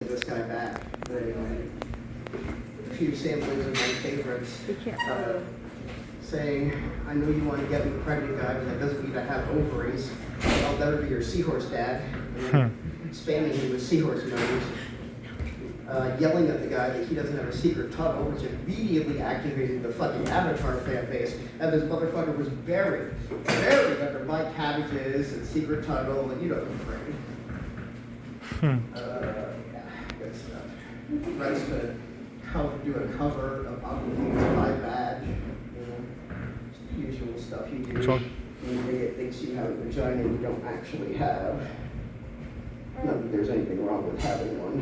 this guy back. A few samplings of my favorites. Saying, I know you want to get me pregnant, guy, but that doesn't mean I have ovaries. I'll never be your seahorse dad. Spamming him with seahorse emojis. Yelling at the guy that he doesn't have a secret tunnel, which immediately activated the fucking Avatar fan base. And this motherfucker was buried under my cabbages and secret tunnel, and you know the phrase. Yeah, good stuff. Nice to do a cover of Aquafina's My Badge. You know, just the usual stuff you do. Sure. When you think you have a vagina you don't actually have. Not that there's anything wrong with having one.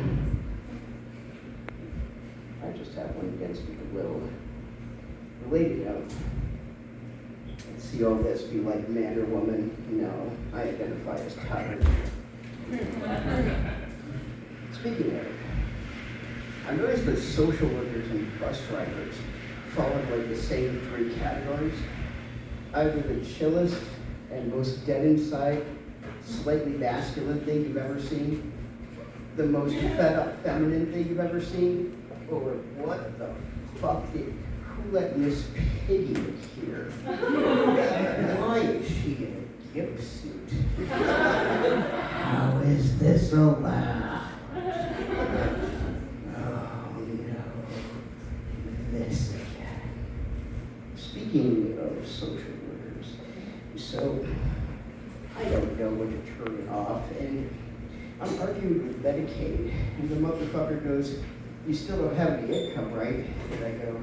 I just have one against the will. Related note. See all this, be like man or woman? No, I identify as tired. Speaking of, I noticed that social workers and bus drivers fall into like the same three categories. Either the chillest and most dead inside, slightly masculine thing you've ever seen, the most fed up feminine thing you've ever seen, or what the fuck who let Miss Piggy in here? Why is she in a gimp suit? How is this allowed? Oh no, this again. Speaking of social workers, so I don't know when to turn it off, and I'm arguing with Medicaid, and the motherfucker goes, you still don't have any income, right? And I go,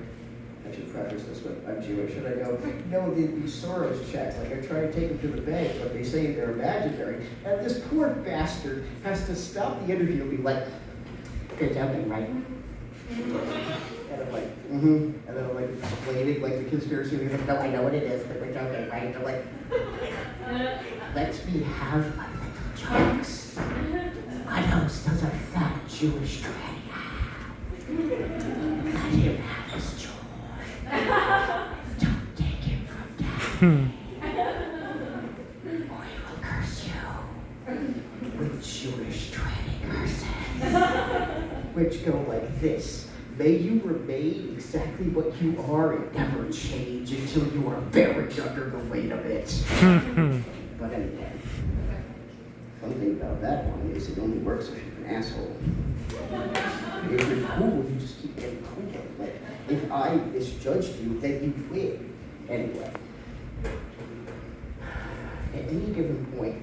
I should preface this with, I'm Jewish, and I go, no, these Soros checks, like I try to take them to the bank, but they say they're imaginary. And this poor bastard has to stop the interview and be like, you're joking, right? And I'm like, and then I'm like explaining like the conspiracy, and he's like, no, I know what it is, but we're joking, right? And I'm like, let me have a little jokes. What else does a fat Jewish tranny have? Let him have his joy. Don't take him from daddy. Or he will curse you with Jewish tranny curses. Which go like this. May you remain exactly what you are and never change until you are buried under the weight of it. But anyway, fun thing about that one is it only works if you're an asshole. If you're cool, you just keep getting cooler. Like, if I misjudged you, then you win. Anyway, at any given point,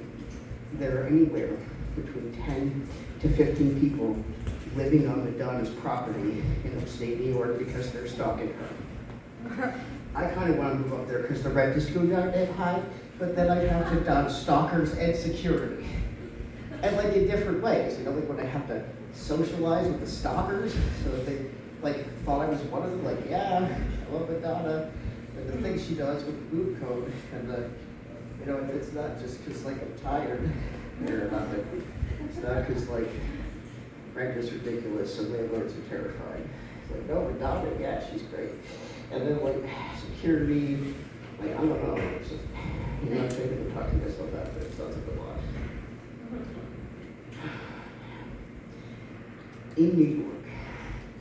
there are anywhere between 10 to 15 people living on Madonna's property in upstate New York because they're stalking her. I kind of want to move up there because the rent is going down that high, but then I'd have to dodge stalkers and security. And like in different ways, you know, like when I have to socialize with the stalkers, so that they like thought I was one of them, like, yeah, I love Madonna, and the things she does with the boot code, and the, you know, it's not just because like I'm tired or nothing. It's not because like rent is ridiculous, so landlords are terrified. It's like, no, Madonna, yeah, she's great. And then like security, like I don't know, it's just, you know, I'm thinking of talking myself out, but it sounds like a lot. In New York,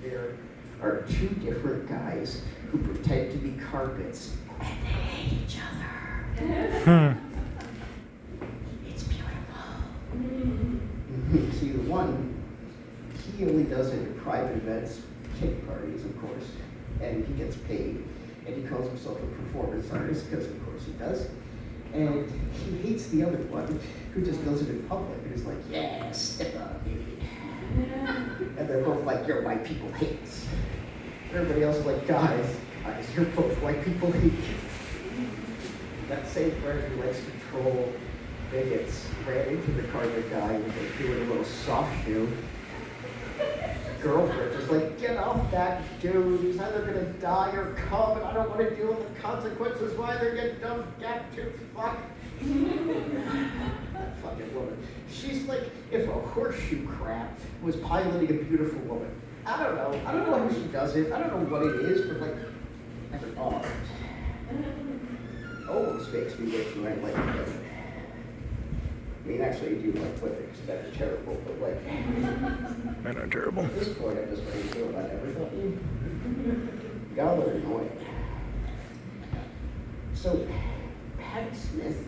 there are two different guys who pretend to be carpets and they hate each other. It's beautiful. See, the one, he only does it at private events, cake parties, of course, and he gets paid, and he calls himself a performance artist, because of course he does. And he hates the other one, who just does it in public, and is like, yeah, step up, baby. And they're both like, you're white people hate. Everybody else is like, guys, you're both white people hate. That same friend who likes to troll bigots ran into the carpet guy and was like doing a little soft shoe. Girlfriend just like, get off that dude, he's either gonna die or come, and I don't want to deal with the consequences of either you dumb gap tooth fuck. That fucking woman. She's like if a horseshoe crab was piloting a beautiful woman. I don't know how she does it, I don't know what it is, but like, almost makes me wish you ain't like this. I mean, actually, I do like women, because men are terrible, but like, Men are terrible. at this point, I'm just ready to feel about everybody. Y'all are annoying. So, Patti Smith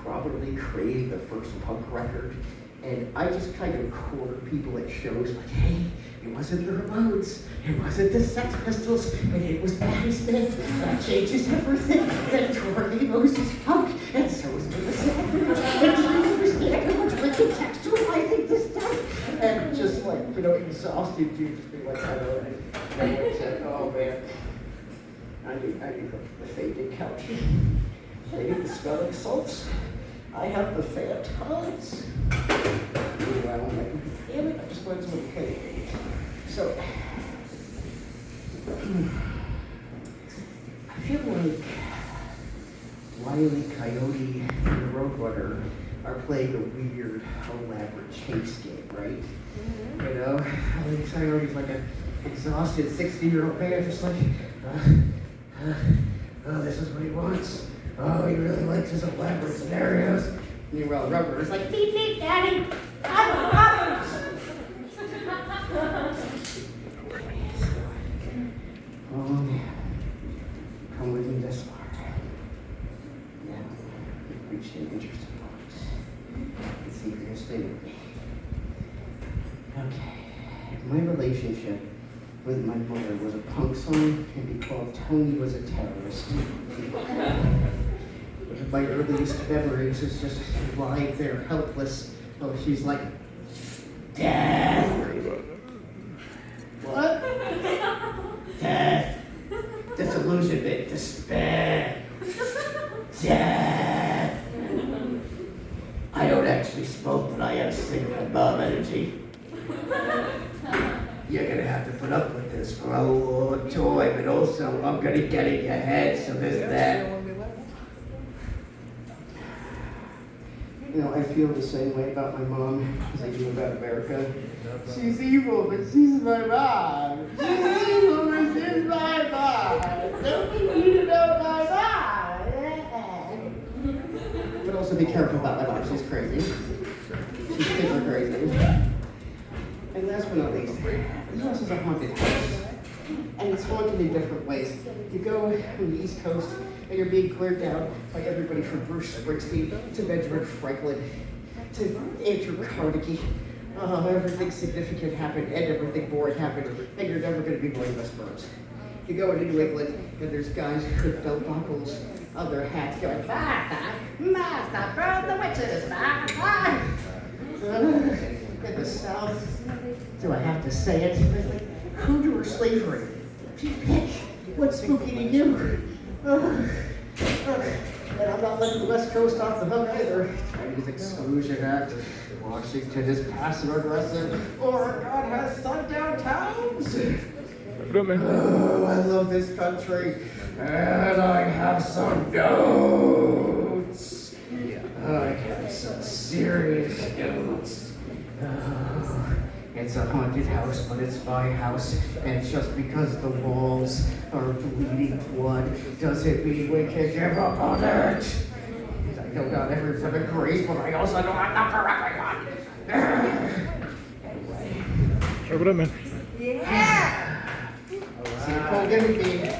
probably created the first punk record, and I just kind of corner people at shows like, hey, it wasn't the Ramones, it wasn't the Sex Pistols, and it was Patti Smith. That changes everything. And Tori Amos is punk, and so is Melissa Etheridge. And trying to understand how much wicked textual I think this does. And just like, exhausted, you just be like, I don't know. And I said, oh man, I need the faded couch. I need the smelling salts. I have the Phantoms. Anyway, I'm like, damn it, I just wanted to play. So, I feel like Wile E. Coyote and the Roadrunner are playing a weird, elaborate chase game, right? Mm-hmm. Wile E. Coyote's like an exhausted 60-year-old man, just like, oh, this is what he wants. Oh, he really likes his elaborate scenarios. Meanwhile, Rubber is like, beep, beep, daddy, I'm a Roberts. Oh, yeah. Come with me this far. Now, we've reached an interesting point. Let's see if you're going to stay with me. Okay. My relationship with my mother was a punk song, and be called Tony Was a Terrorist. My earliest memories is just lying there helpless. Oh, she's like, Dad! What? Dad! Disillusionment, despair. Dad! I don't actually smoke, but I have cigarette bomb energy. You're gonna have to put up with this for a long time, and also I'm gonna get in your head, so there's that. I feel the same way about my mom as I do about America. She's evil, but she's my mom. She's evil, but she's my mom. Don't you need to know my mom? But also be careful about my mom. She's crazy. She's super crazy. And last but not least, the U.S. is a haunted house. And it's haunted in different ways. You go on the East Coast, and you're being cleared down by everybody from Bruce Springsteen to Benjamin Franklin to Andrew Carnegie. Everything significant happened and everything boring happened, and you're never going to be one of us birds. You go into New England, and there's guys with belt buckles on their hats going, Martha, burn the witches, Martha. In the South, do I have to say it? Hoodoo or slavery? Pick. What's spooky to you? And I'm not letting the West Coast off the hook either. Chinese Exclusion Act. Washington is passive aggressive. Oregon has sundown towns. Oh, I love this country. And I have some notes. I have some serious notes. It's a haunted house, but it's my house. And just because the walls are bleeding blood doesn't mean we can give up on it. I know not everyone agrees, but I also know I'm not for everyone. Sure, what up, man? Yeah! See, Cole, give me.